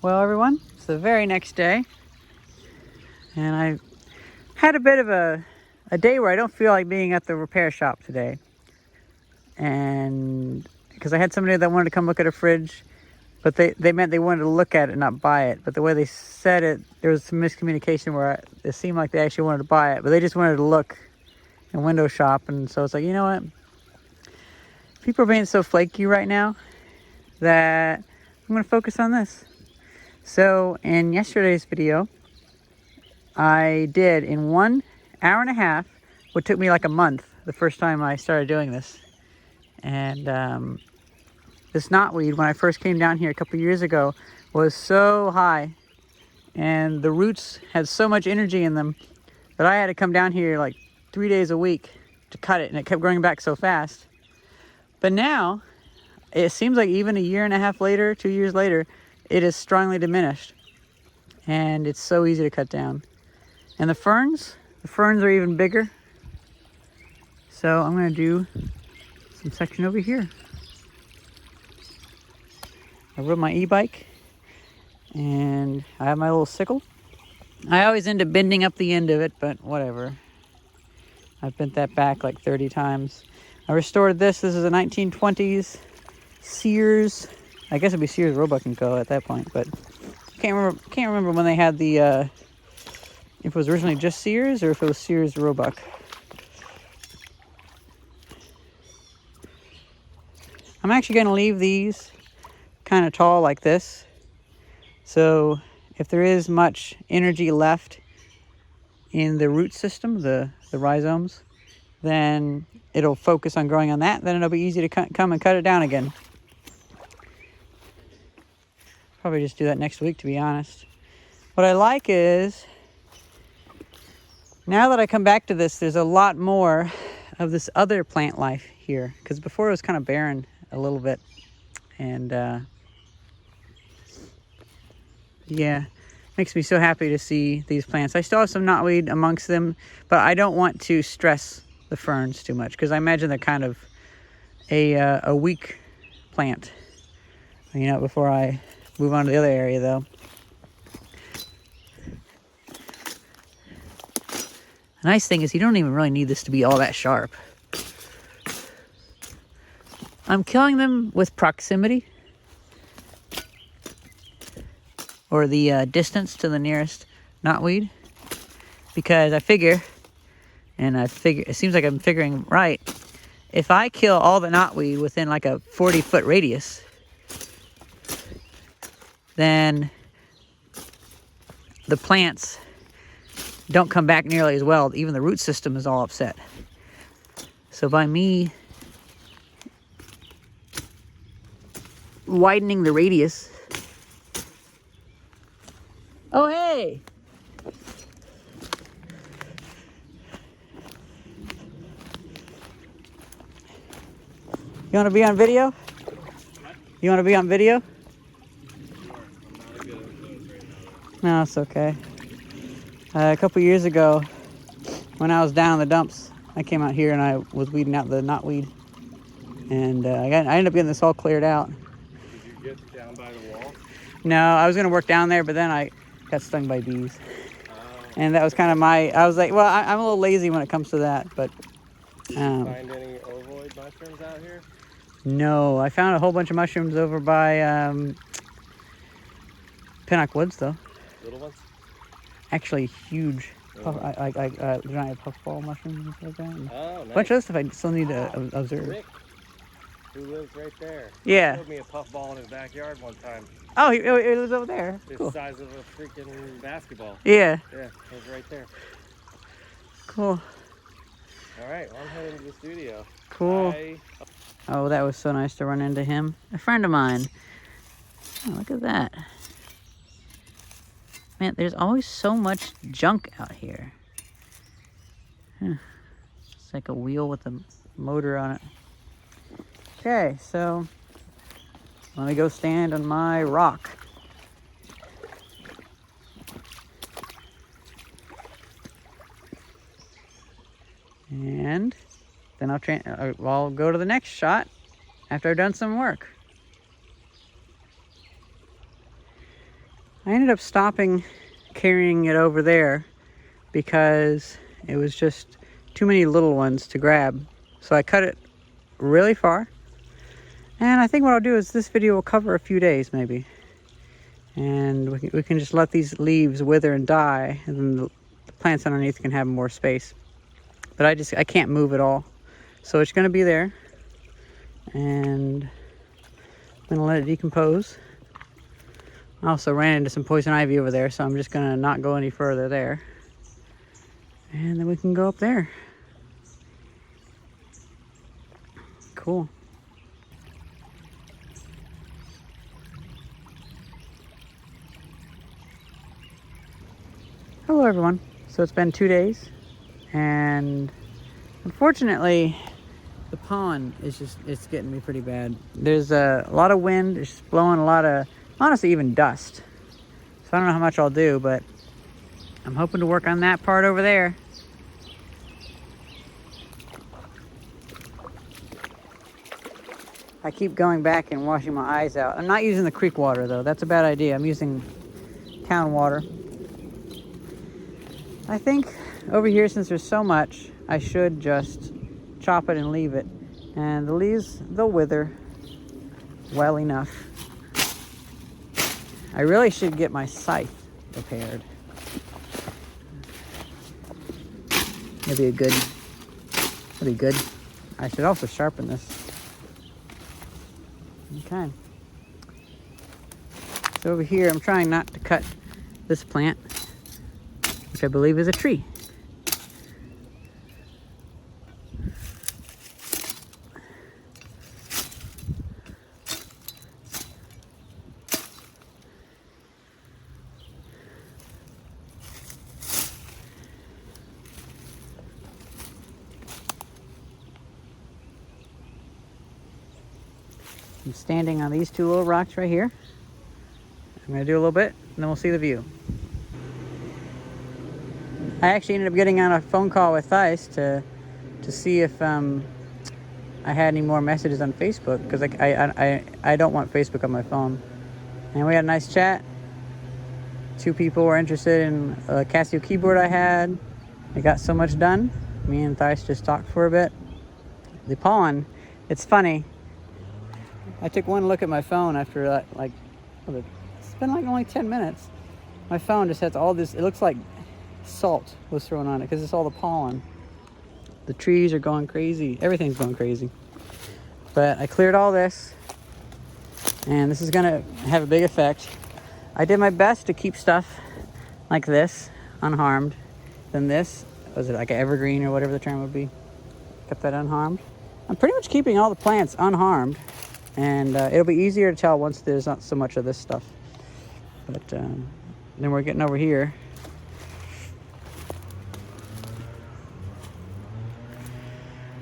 Well, everyone, it's the very next day, and I had a bit of a day where I don't feel like being at the repair shop today. And because I had somebody that wanted to come look at a fridge, but they meant they wanted to look at it, not buy it. But the way they said it, there was some miscommunication where it seemed like they actually wanted to buy it, but they just wanted to look and window shop. And so it's like, you know what? People are being so flaky right now that I'm going to focus on this. So in yesterday's video, I did in 1 hour and a half what took me like a month the first time I started doing this. And this knotweed, when I first came down here a couple years ago, was so high, and the roots had so much energy in them that I had to come down here like 3 days a week to cut it, and it kept growing back so fast. But now it seems like even a year and a half later, 2 years later, it is strongly diminished, and it's so easy to cut down. And the ferns are even bigger. So I'm going to do some section over here. I rode my e-bike, and I have my little sickle. I always end up bending up the end of it, but whatever. I've bent that back like 30 times. I restored this. This is a 1920s Sears. I guess it'd be Sears Roebuck & Co. at that point, but can't remember when they had the if it was originally just Sears or if it was Sears Roebuck. I'm actually going to leave these kind of tall like this, so if there is much energy left in the root system, the rhizomes, then it'll focus on growing on that. Then it'll be easy to come and cut it down again. Probably just do that next week, to be honest. What I like is, now that I come back to this, there's a lot more of this other plant life here, because before it was kind of barren a little bit. And yeah, makes me so happy to see these plants. I still have some knotweed amongst them, but I don't want to stress the ferns too much, because I imagine they're kind of a weak plant. You know, before I move on to the other area, though. The nice thing is you don't even really need this to be all that sharp. I'm killing them with proximity, or the distance to the nearest knotweed, because I figure, it seems like I'm figuring right, if I kill all the knotweed within like a 40-foot radius, then the plants don't come back nearly as well. Even the root system is all upset. So by me widening the radius... Oh, hey! You want to be on video? You want to be on video? No, it's okay. A couple years ago, when I was down in the dumps, I came out here and I was weeding out the knotweed. And I ended up getting this all cleared out. Did you get down by the wall? No, I was going to work down there, but then I got stung by bees. And that was kind of I was like, well, I'm a little lazy when it comes to that, but... Did you find any ovoid mushrooms out here? No, I found a whole bunch of mushrooms over by Pinnock Woods, though. Little ones? Actually, huge. Giant puffball mushrooms and stuff like that. And oh, nice. A bunch of other stuff I still need to observe. Rick, who lives right there. Yeah. He showed me a puffball in his backyard one time. Oh, he lives over there. It's Cool. the size of a freaking basketball. Yeah. Yeah, it was right there. Cool. All right, well, I'm heading to the studio. Cool. Bye. Oh, that was so nice to run into him. A friend of mine. Oh, look at that. Man, there's always so much junk out here. It's like a wheel with a motor on it. Okay, so let me go stand on my rock. And then I'll go to the next shot after I've done some work. I ended up stopping carrying it over there because it was just too many little ones to grab. So I cut it really far. And I think what I'll do is this video will cover a few days maybe. And we can just let these leaves wither and die, and then the plants underneath can have more space. But I can't move it all. So it's gonna be there. And I'm gonna let it decompose. I also ran into some poison ivy over there, so I'm just gonna not go any further there. And then we can go up there. Cool. Hello everyone. So it's been 2 days, and unfortunately the pollen is it's getting me pretty bad. There's a lot of wind, it's just blowing a lot of, honestly, even dust. So I don't know how much I'll do, but I'm hoping to work on that part over there. I keep going back and washing my eyes out. I'm not using the creek water though, that's a bad idea. I'm using town water. I think over here, since there's so much, I should just chop it and leave it. And the leaves, they'll wither well enough. I really should get my scythe repaired. That'd be good. I should also sharpen this. Okay. So over here, I'm trying not to cut this plant, which I believe is a tree. I'm standing on these two little rocks right here. I'm gonna do a little bit, and then we'll see the view. I actually ended up getting on a phone call with Thais to see if I had any more messages on Facebook, because I don't want Facebook on my phone. And we had a nice chat. 2 people were interested in a Casio keyboard I had. I got so much done. Me and Thais just talked for a bit. The pollen, it's funny. I took one look at my phone after it's been like only 10 minutes. My phone just has all this, it looks like salt was thrown on it because it's all the pollen. The trees are going crazy. Everything's going crazy. But I cleared all this, and this is gonna have a big effect. I did my best to keep stuff like this unharmed. Then this, was it like an evergreen or whatever the term would be? Kept that unharmed. I'm pretty much keeping all the plants unharmed, and it'll be easier to tell once there's not so much of this stuff. But then we're getting over here.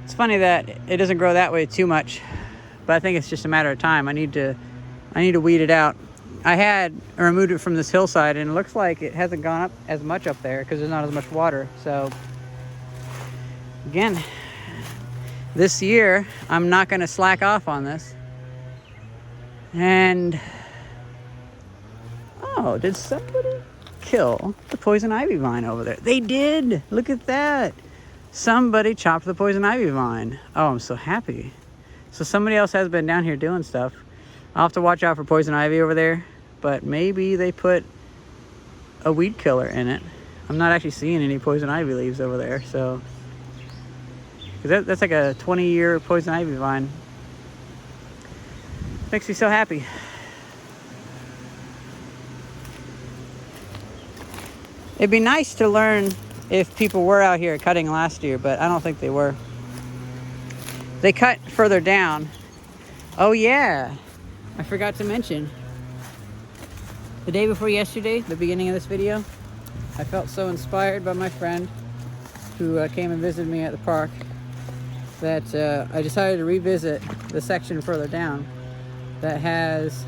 It's funny that it doesn't grow that way too much, but I think it's just a matter of time. I need to weed it out. I had removed it from this hillside, and it looks like it hasn't gone up as much up there because there's not as much water. So again, this year I'm not going to slack off on this. And oh, did somebody kill the poison ivy vine over there? They did. Look at that. Somebody chopped the poison ivy vine. Oh, I'm so happy. So somebody else has been down here doing stuff. I'll have to watch out for poison ivy over there, but maybe they put a weed killer in it. I'm not actually seeing any poison ivy leaves over there, so that's like a 20-year poison ivy vine. Makes me so happy. It'd be nice to learn if people were out here cutting last year, but I don't think they were. They cut further down. Oh yeah, I forgot to mention, the day before yesterday, the beginning of this video, I felt so inspired by my friend who came and visited me at the park that I decided to revisit the section further down that has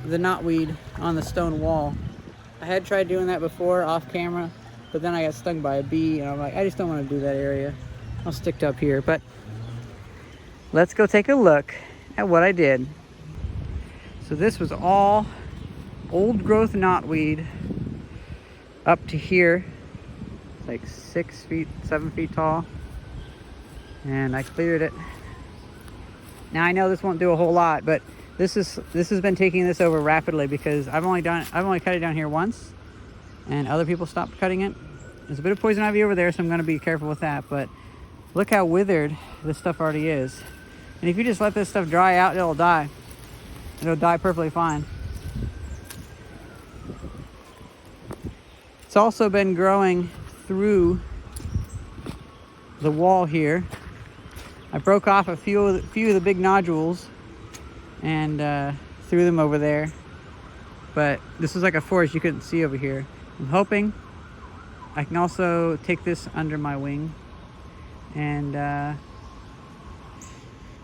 the knotweed on the stone wall. I had tried doing that before off camera, but then I got stung by a bee, and I'm like, I just don't want to do that area. I'll stick to up here. But let's go take a look at what I did. So this was all old growth knotweed up to here. It's like 6 feet, 7 feet tall. And I cleared it. Now I know this won't do a whole lot, but this has been taking this over rapidly because I've only cut it down here once, and other people stopped cutting it. There's a bit of poison ivy over there, so I'm going to be careful with that. But look how withered this stuff already is. And if you just let this stuff dry out, it'll die. It'll die perfectly fine. It's also been growing through the wall here. I broke off a few of the big nodules and threw them over there. But this is like a forest you couldn't see over here. I'm hoping I can also take this under my wing, and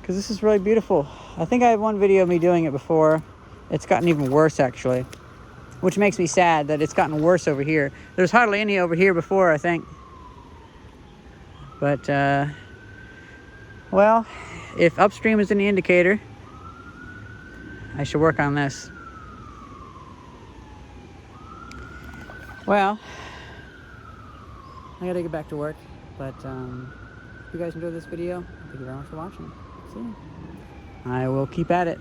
because this is really beautiful. I think I had one video of me doing it before. It's gotten even worse actually, which makes me sad that it's gotten worse over here. There's hardly any over here before, I think. But well, if upstream is any indicator, I should work on this. Well, I gotta get back to work, but if you guys enjoyed this video, thank you very much for watching. See you. I will keep at it.